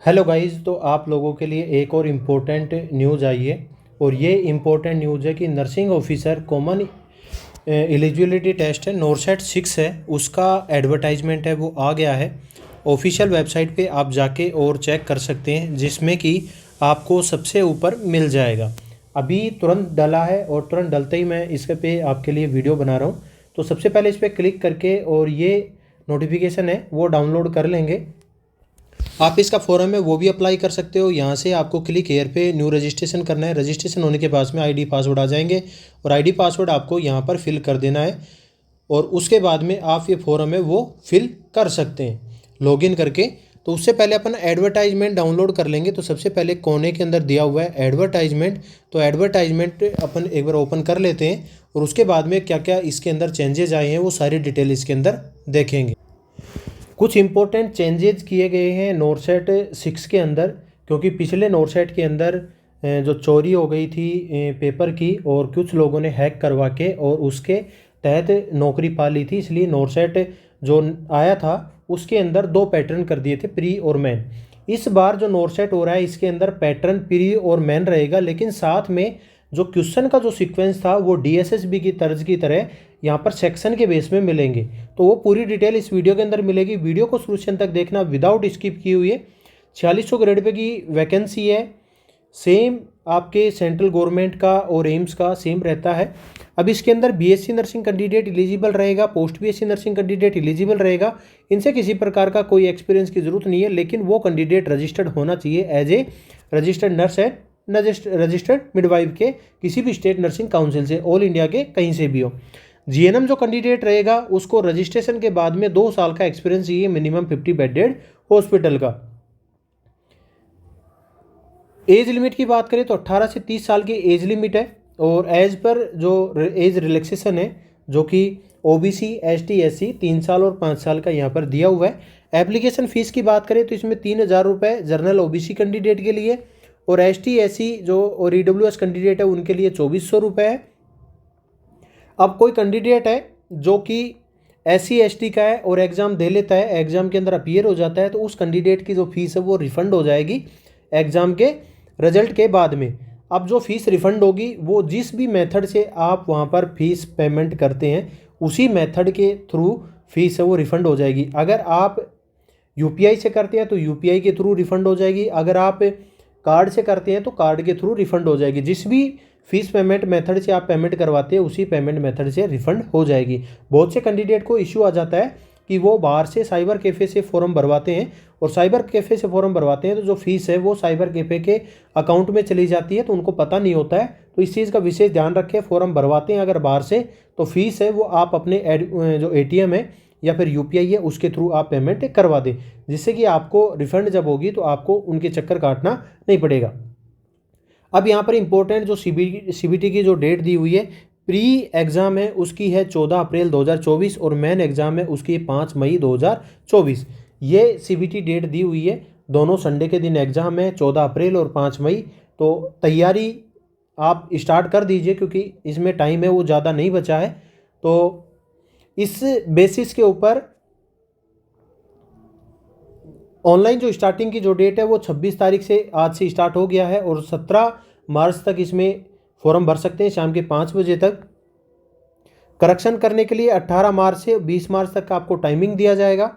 Hello guys, तो आप लोगों के लिए एक और इम्पोर्टेंट न्यूज़ आई है। और ये इम्पोर्टेंट न्यूज़ है कि nursing officer common eligibility test है, नोरसेट 6 है, उसका एडवर्टाइजमेंट है वो आ गया है। ऑफिशियल वेबसाइट पे आप जाके और चेक कर सकते हैं, जिसमें कि आपको सबसे ऊपर मिल जाएगा। अभी तुरंत डला है और तुरंत डलते ही मैं इस पे आपके लिए वीडियो बना रहा हूँ। तो सबसे पहले इस पर क्लिक करके और ये नोटिफिकेशन है वो डाउनलोड कर लेंगे। आप इसका फॉर्म है वो भी अप्लाई कर सकते हो। यहाँ से आपको क्लिक हेयर पे न्यू रजिस्ट्रेशन करना है। रजिस्ट्रेशन होने के पास में आईडी पासवर्ड आ जाएंगे और आईडी पासवर्ड आपको यहाँ पर फिल कर देना है। और उसके बाद में आप ये फॉर्म है वो फिल कर सकते हैं लॉगिन करके। तो उससे पहले अपन एडवर्टाइजमेंट डाउनलोड कर लेंगे। तो सबसे पहले कोने के अंदर दिया हुआ है एडवर्टाइजमेंट, तो एडवर्टाइजमेंट अपन एक बार ओपन कर लेते हैं और उसके बाद में क्या क्या इसके अंदर चेंजेज आए हैं वो सारी डिटेल इसके अंदर देखेंगे। कुछ इंपॉर्टेंट चेंजेस किए गए हैं नोरसेट 6 के अंदर, क्योंकि पिछले नोरसेट के अंदर जो चोरी हो गई थी पेपर की, और कुछ लोगों ने हैक करवा के और उसके तहत नौकरी पा ली थी, इसलिए नोरसेट जो आया था उसके अंदर दो पैटर्न कर दिए थे, प्री और मैन। इस बार जो नोरसेट हो रहा है इसके अंदर पैटर्न प्री और मैन रहेगा, लेकिन साथ में जो क्वेश्चन का जो सीक्वेंस था वो डीएसएसबी की तर्ज की तरह यहाँ पर सेक्शन के बेस में मिलेंगे। तो वो पूरी डिटेल इस वीडियो के अंदर मिलेगी। वीडियो को शुरू से अंत तक देखना विदाउट स्किप की हुई है। 4600 ग्रेड पे की वैकेंसी है। सेम आपके सेंट्रल गवर्नमेंट का और एम्स का सेम रहता है। अब इसके अंदर बीएससी नर्सिंग कैंडिडेट एलिजिबल रहेगा, post BSc nursing candidate eligible रहेगा। इनसे किसी प्रकार का कोई एक्सपीरियंस की जरूरत नहीं है, लेकिन वो कैंडिडेट रजिस्टर्ड होना चाहिए as a registered nurse and registered midwife के किसी भी स्टेट नर्सिंग काउंसिल से, ऑल इंडिया के कहीं से भी हो। जीएनएम जो कैंडिडेट रहेगा उसको रजिस्ट्रेशन के बाद में 2 साल का एक्सपीरियंस चाहिए, मिनिमम 50 बेडेड हॉस्पिटल का। एज लिमिट की बात करें तो 18 से 30 साल की एज लिमिट है। और एज पर जो एज रिलैक्सेशन है, जो कि ओबीसी एसटी एससी 3 साल और 5 साल का यहाँ पर दिया हुआ है। एप्लीकेशन फ़ीस की बात करें तो इसमें 3000 रुपये जनरल ओबीसी कैंडिडेट के लिए, और एसटी एससी जो और ईडब्ल्यूएस कैंडिडेट है उनके लिए 2400 रुपये है। अब कोई कैंडिडेट है जो कि एससी एसटी का है और एग्ज़ाम दे लेता है, एग्ज़ाम के अंदर अपीयर हो जाता है, तो उस कैंडिडेट की जो फीस है वो रिफ़ंड हो जाएगी एग्ज़ाम के रिजल्ट के बाद में। अब जो फीस रिफ़ंड होगी वो जिस भी मेथड से आप वहाँ पर फीस पेमेंट करते हैं उसी मेथड के थ्रू फीस है वो रिफ़ंड हो जाएगी। अगर आप यूपीआई से करते हैं तो यूपीआई के थ्रू रिफ़ंड हो जाएगी, अगर आप कार्ड से करते हैं तो कार्ड के थ्रू रिफ़ंड हो जाएगी। जिस भी फीस पेमेंट मेथड से आप पेमेंट करवाते हैं उसी पेमेंट मेथड से रिफ़ंड हो जाएगी। बहुत से कैंडिडेट को इश्यू आ जाता है कि वो बाहर से साइबर कैफ़े से फॉर्म भरवाते हैं, और साइबर कैफ़े से फॉर्म भरवाते हैं तो जो फीस है वो साइबर कैफ़े के अकाउंट में चली जाती है, तो उनको पता नहीं होता है। तो इस चीज़ का विशेष ध्यान रखें। फॉर्म भरवाते हैं अगर बाहर से तो फीस है वो आप अपने जो एटीएम है या फिर यूपीआई है उसके थ्रू आप पेमेंट करवा दें, जिससे कि आपको रिफ़ंड जब होगी तो आपको उनके चक्कर काटना नहीं पड़ेगा। अब यहाँ पर इंपॉर्टेंट जो सीबीटी की जो डेट दी हुई है, प्री एग्ज़ाम है उसकी है 14 अप्रैल 2024 और मेन एग्ज़ाम है उसकी 5 मई 2024। ये सीबीटी डेट दी हुई है। दोनों संडे के दिन एग्ज़ाम है, 14 अप्रैल और 5 मई। तो तैयारी आप स्टार्ट कर दीजिए, क्योंकि इसमें टाइम है वो ज़्यादा नहीं बचा है। तो इस बेसिस के ऊपर ऑनलाइन जो स्टार्टिंग की जो डेट है वो 26 तारीख से आज से स्टार्ट हो गया है, और 17 मार्च तक इसमें फॉर्म भर सकते हैं शाम के 5 बजे तक। करेक्शन करने के लिए 18 मार्च से 20 मार्च तक का आपको टाइमिंग दिया जाएगा।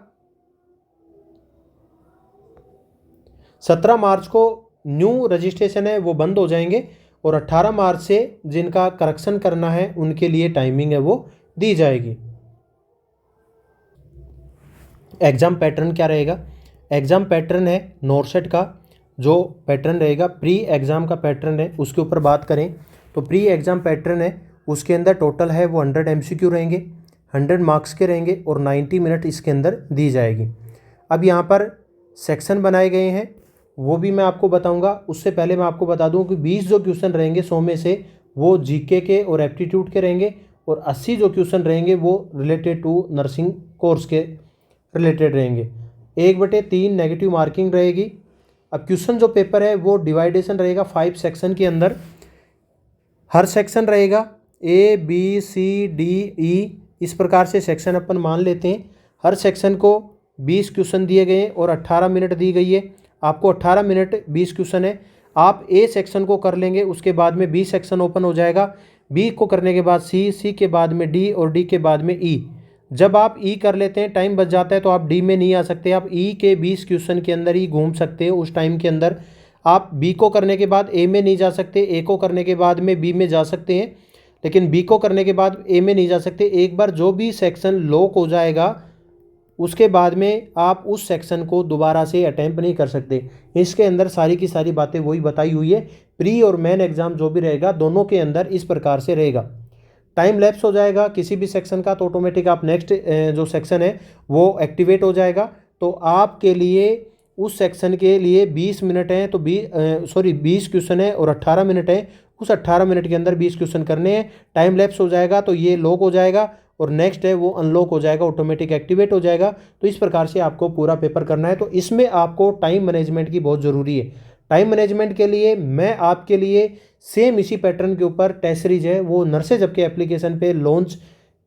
17 मार्च को न्यू रजिस्ट्रेशन है वो बंद हो जाएंगे, और 18 मार्च से जिनका करेक्शन करना है उनके लिए टाइमिंग है वो दी जाएगी। एग्ज़ाम पैटर्न क्या रहेगा? एग्ज़ाम पैटर्न है नोरसेट का जो पैटर्न रहेगा, प्री एग्ज़ाम का पैटर्न है। उसके ऊपर बात करें तो प्री एग्ज़ाम पैटर्न है उसके अंदर टोटल है वो 100 एमसीक्यू रहेंगे, 100 मार्क्स के रहेंगे, और 90 मिनट इसके अंदर दी जाएगी। अब यहाँ पर सेक्शन बनाए गए हैं वो भी मैं आपको बताऊँगा। उससे पहले मैं आपको बता दूँ कि 20 जो क्वेश्चन रहेंगे 100 में से वो जीके के और एप्टीट्यूड के रहेंगे, और 80 जो क्वेश्चन रहेंगे वो रिलेटेड टू नर्सिंग कोर्स के रिलेटेड रहेंगे। 1/3 नेगेटिव मार्किंग रहेगी। अब क्वेश्चन जो पेपर है वो डिवाइडेशन रहेगा 5 सेक्शन के अंदर। हर सेक्शन रहेगा A B C D E, इस प्रकार से सेक्शन अपन मान लेते हैं। हर सेक्शन को 20 क्वेश्चन दिए गए हैं और 18 मिनट दी गई है। आपको 18 मिनट 20 क्वेश्चन है। आप ए सेक्शन को कर लेंगे, उसके बाद में बी सेक्शन ओपन हो जाएगा, बी को करने के बाद सी, सी के बाद में डी और डी के बाद में ई। जब आप ई कर लेते हैं, टाइम बच जाता है, तो आप डी में नहीं आ सकते, आप ई के 20 क्वेश्चन के अंदर ही घूम सकते हो। उस टाइम के अंदर आप बी को करने के बाद ए में नहीं जा सकते, ए को करने के बाद में बी में जा सकते हैं, लेकिन बी को करने के बाद ए में नहीं जा सकते। एक बार जो भी सेक्शन लॉक हो जाएगा उसके बाद में आप उस सेक्शन को दोबारा से अटैम्प्ट नहीं कर सकते। इसके अंदर सारी की सारी बातें वही बताई हुई है। प्री और मेन एग्जाम जो भी रहेगा दोनों के अंदर इस प्रकार से रहेगा। टाइम लैप्स हो जाएगा किसी भी सेक्शन का, तो ऑटोमेटिक आप नेक्स्ट जो सेक्शन है वो एक्टिवेट हो जाएगा। तो आपके लिए उस सेक्शन के लिए 20 मिनट हैं, तो 20 क्वेश्चन है और 18 मिनट है। उस 18 मिनट के अंदर 20 क्वेश्चन करने हैं। टाइम लैप्स हो जाएगा तो ये लॉक हो जाएगा और नेक्स्ट है वो अनलॉक हो जाएगा, ऑटोमेटिक एक्टिवेट हो जाएगा। तो इस प्रकार से आपको पूरा पेपर करना है। तो इसमें आपको टाइम मैनेजमेंट की बहुत ज़रूरी है। टाइम मैनेजमेंट के लिए मैं आपके लिए सेम इसी पैटर्न के ऊपर टेस्ट सीरीज है वो नर्सेज आपके एप्लीकेशन पे लॉन्च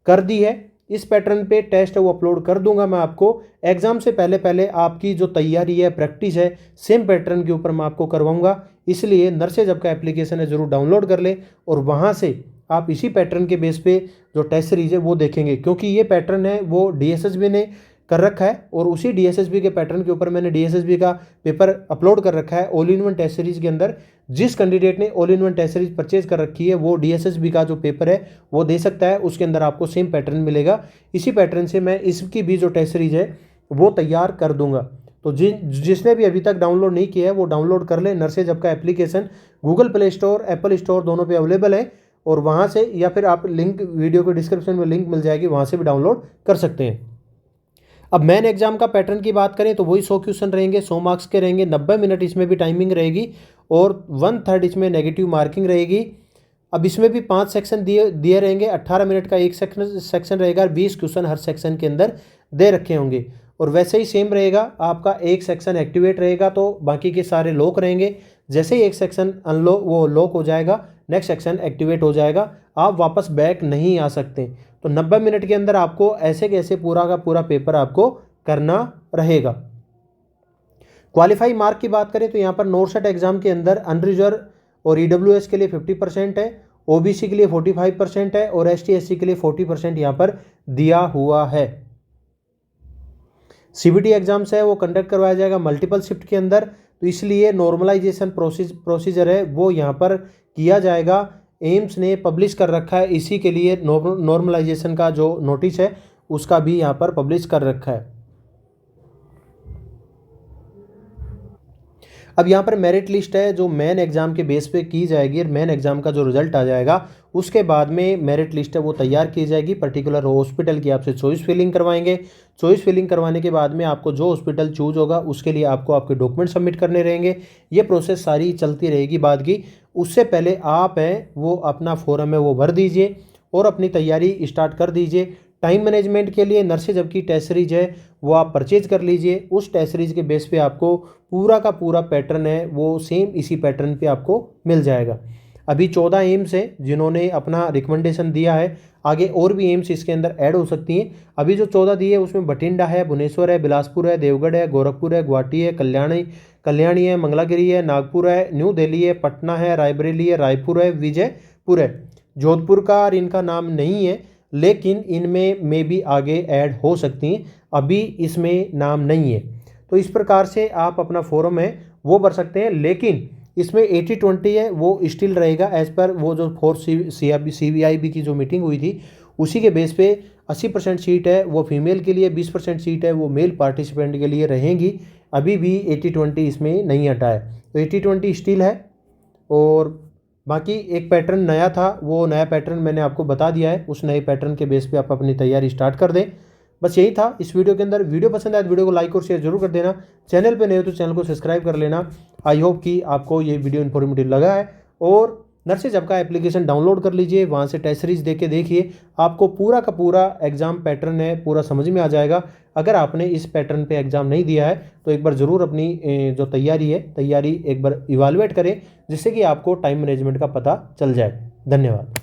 कर दी है। इस पैटर्न पे टेस्ट है वो अपलोड कर दूंगा मैं आपको। एग्जाम से पहले पहले आपकी जो तैयारी है, प्रैक्टिस है, सेम पैटर्न के ऊपर मैं आपको करवाऊंगा। इसलिए नर्सेज आपका एप्लीकेशन है ज़रूर डाउनलोड कर ले और वहाँ से आप इसी पैटर्न के बेस पे जो टेस्ट सीरीज है वो देखेंगे, क्योंकि ये पैटर्न है वो डीएसएसबी ने कर रखा है और उसी डीएसएसबी के पैटर्न के ऊपर मैंने डीएसएसबी का पेपर अपलोड कर रखा है। All in one test series के अंदर जिस कैंडिडेट ने all in one test series purchase कर रखी है वो डीएसएसबी का जो पेपर है वो दे सकता है। उसके अंदर आपको सेम पैटर्न मिलेगा। इसी पैटर्न से मैं इसकी भी जो टेस्ट सीरीज है वो तैयार कर दूंगा। तो जिसने भी अभी तक डाउनलोड नहीं किया है वो डाउनलोड कर ले। नर्सेज आपका application Google play store, Apple store दोनों पे अवेलेबल है और वहाँ से, या फिर आप लिंक वीडियो के डिस्क्रिप्शन में लिंक मिल जाएगी, वहाँ से भी डाउनलोड कर सकते हैं। अब मेन एग्जाम का पैटर्न की बात करें तो वही 100 क्वेश्चन रहेंगे, 100 मार्क्स के रहेंगे, 90 मिनट इसमें भी टाइमिंग रहेगी और 1/3 इसमें नेगेटिव मार्किंग रहेगी। अब इसमें भी 5 सेक्शन दिए रहेंगे, 18 मिनट का एक सेक्शन रहेगा, 20 क्वेश्चन हर सेक्शन के अंदर दे रखे होंगे। और वैसे ही सेम रहेगा, आपका एक सेक्शन एक्टिवेट रहेगा तो बाकी के सारे लॉक रहेंगे। जैसे ही एक सेक्शन अनलॉक वो लॉक हो जाएगा, नेक्स्ट सेक्शन एक्टिवेट हो जाएगा, आप वापस बैक नहीं आ सकते। तो 90 मिनट के अंदर आपको ऐसे कैसे पूरा का पूरा पेपर आपको करना रहेगा। क्वालिफाई मार्क की बात करें तो यहाँ पर नॉर्सेट एग्जाम के अंदर अनरिजर्व और ईडब्ल्यूएस के लिए 50% है, ओबीसी के लिए 45% है और एसटी एससी के लिए 40% यहाँ पर दिया हुआ है। सीबीटी एग्जाम्स है वो कंडक्ट करवाया जाएगा मल्टीपल शिफ्ट के अंदर, तो इसलिए नॉर्मलाइजेशन प्रोसीजर है वो यहाँ पर किया जाएगा। एम्स ने पब्लिश कर रखा है, इसी के लिए नॉर्मलाइजेशन का जो नोटिस है उसका भी यहाँ पर पब्लिश कर रखा है। अब यहाँ पर मेरिट लिस्ट है जो मेन एग्जाम के बेस पे की जाएगी और मेन एग्जाम का जो रिजल्ट आ जाएगा उसके बाद में मेरिट लिस्ट है वो तैयार की जाएगी। पर्टिकुलर हॉस्पिटल की आपसे चॉइस फिलिंग करवाएंगे। चॉइस फिलिंग करवाने के बाद में आपको जो हॉस्पिटल चूज होगा उसके लिए आपको आपके डॉक्यूमेंट सबमिट करने रहेंगे। ये प्रोसेस सारी चलती रहेगी बाद की। उससे पहले आप हैं वो अपना फॉर्म है वो भर दीजिए और अपनी तैयारी स्टार्ट कर दीजिए। टाइम मैनेजमेंट के लिए नर्सेज आपकी टेस्ट सीरीज है वो आप परचेज कर लीजिए। उस टेस्ट सीरीज के बेस पे आपको पूरा का पूरा पैटर्न है वो सेम इसी पैटर्न पे आपको मिल जाएगा। अभी 14 एम्स है जिन्होंने अपना रिकमेंडेशन दिया है, आगे और भी एम्स इसके अंदर ऐड हो सकती हैं। अभी जो 14 दी है उसमें बठिंडा है, भुवनेश्वर है, बिलासपुर है, देवगढ़ है, गोरखपुर है, गुवाहाटी है, कल्याणी है, मंगलागिरी है, नागपुर है, न्यू दिल्ली है, पटना है, रायबरेली है, रायपुर है, विजयपुर है। जोधपुर का और इनका नाम नहीं है लेकिन इनमें में भी आगे ऐड हो सकती हैं, अभी इसमें नाम नहीं है। तो इस प्रकार से आप अपना फॉर्म है वो भर सकते हैं, लेकिन इसमें 80-20 है वो स्टिल रहेगा एज पर वो जो 4 CBIB की जो मीटिंग हुई थी उसी के बेस पे 80% सीट है वो फीमेल के लिए, 20% सीट है वो मेल पार्टिसिपेंट के लिए रहेंगी। अभी भी 80-20 इसमें नहीं हटा है, तो 80-20 स्टिल है। और बाकी एक पैटर्न नया था वो नया पैटर्न मैंने आपको बता दिया है, उस नए पैटर्न के बेस पे आप अपनी तैयारी स्टार्ट कर दें। बस यही था इस वीडियो के अंदर। वीडियो पसंद आए तो वीडियो को लाइक और शेयर जरूर कर देना। चैनल पे नए हो तो चैनल को सब्सक्राइब कर लेना। आई होप कि आपको ये वीडियो इन्फॉर्मेटिव लगा है। और नर्सेज आपका एप्लीकेशन डाउनलोड कर लीजिए, वहाँ से टेस्ट सीरीज दे के देखिए, आपको पूरा का पूरा एग्जाम पैटर्न है पूरा समझ में आ जाएगा। अगर आपने इस पैटर्न पे एग्जाम नहीं दिया है तो एक बार ज़रूर अपनी जो तैयारी है तैयारी एक बार इवालुएट करें, जिससे कि आपको टाइम मैनेजमेंट का पता चल जाए। धन्यवाद।